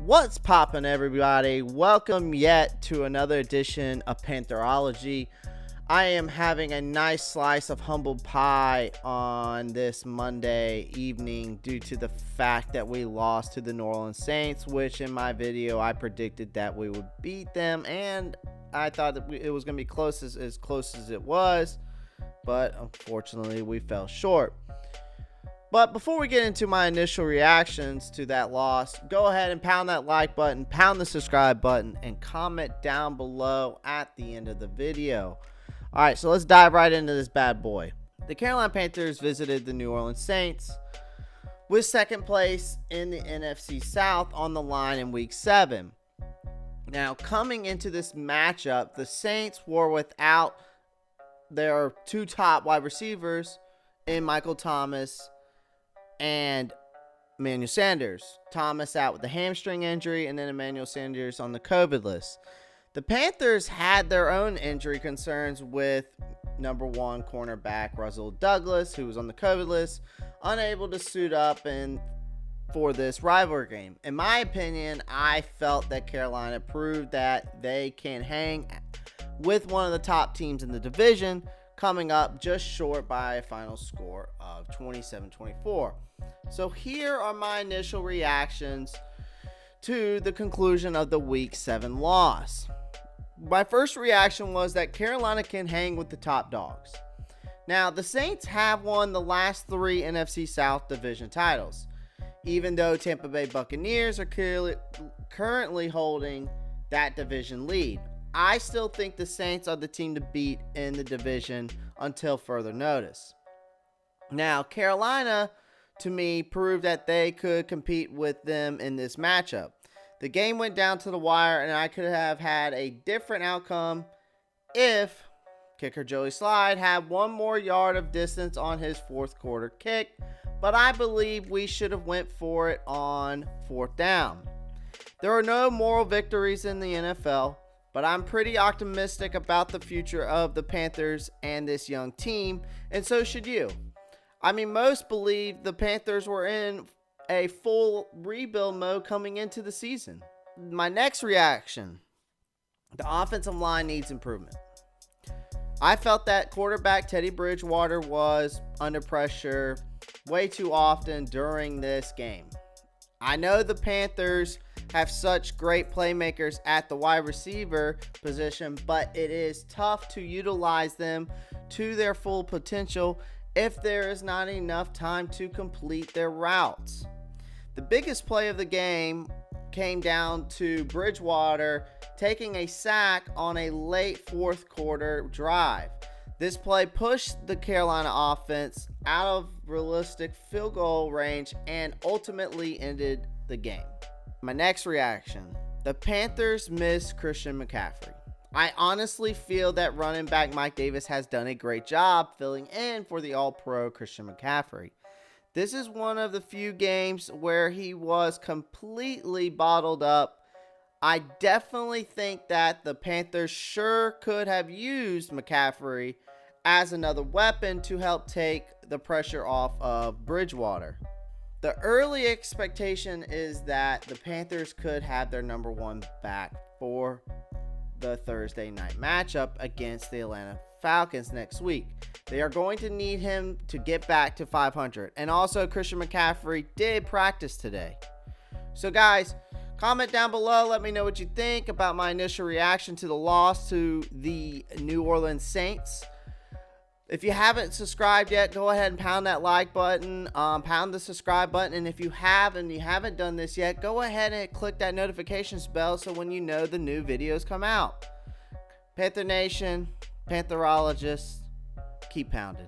What's poppin', everybody? Welcome yet to another edition of Pantherology. I am having a nice slice of humble pie on this Monday evening due to the fact that we lost to the New Orleans Saints, which in my video I predicted that we would beat them, and I thought that it was going to be close as it was, but unfortunately we fell short. But before we get into my initial reactions to that loss, go ahead and pound that like button, pound the subscribe button, and comment down below at the end of the video. Alright, so let's dive right into this bad boy. The Carolina Panthers visited the New Orleans Saints with second place in the NFC South on the line in Week 7. Now, coming into this matchup, the Saints were without their two top wide receivers in Michael Thomas and Emmanuel Sanders. Thomas out with the hamstring injury, and then Emmanuel Sanders on the COVID list. The Panthers had their own injury concerns with number one cornerback Russell Douglas, who was on the COVID list, unable to suit up for this rivalry game. In my opinion, I felt that Carolina proved that they can hang with one of the top teams in the division, coming up just short by a final score of 27-24. So here are my initial reactions to the conclusion of the Week 7 loss. My first reaction was that Carolina can hang with the top dogs. Now, the Saints have won the last 3 NFC South division titles, even though Tampa Bay Buccaneers are currently holding that division lead. I still think the Saints are the team to beat in the division until further notice. Now, Carolina, to me, proved that they could compete with them in this matchup. The game went down to the wire, and I could have had a different outcome if kicker Joey Slide had one more yard of distance on his fourth quarter kick, but I believe we should have went for it on fourth down. There are no moral victories in the NFL, but I'm pretty optimistic about the future of the Panthers and this young team, and so should you. I mean, most believe the Panthers were in a full rebuild mode coming into the season. My next reaction, the offensive line needs improvement. I felt that quarterback Teddy Bridgewater was under pressure way too often during this game. I know the Panthers have such great playmakers at the wide receiver position, but it is tough to utilize them to their full potential if there is not enough time to complete their routes. The biggest play of the game came down to Bridgewater taking a sack on a late fourth quarter drive. This play pushed the Carolina offense out of realistic field goal range and ultimately ended the game. My next reaction, the Panthers miss Christian McCaffrey. I honestly feel that running back Mike Davis has done a great job filling in for the All-Pro Christian McCaffrey. This is one of the few games where he was completely bottled up. I definitely think that the Panthers sure could have used McCaffrey as another weapon to help take the pressure off of Bridgewater. The early expectation is that the Panthers could have their number one back for the Thursday night matchup against the Atlanta Falcons next week. They are going to need him to get back to 500. And also, Christian McCaffrey did practice today. So guys, comment down below. Let me know what you think about my initial reaction to the loss to the New Orleans Saints. If you haven't subscribed yet, go ahead and pound that like button, pound the subscribe button, and if you haven't done this yet, go ahead and click that notifications bell so when you know the new videos come out. Panther Nation, Pantherologists, keep pounding.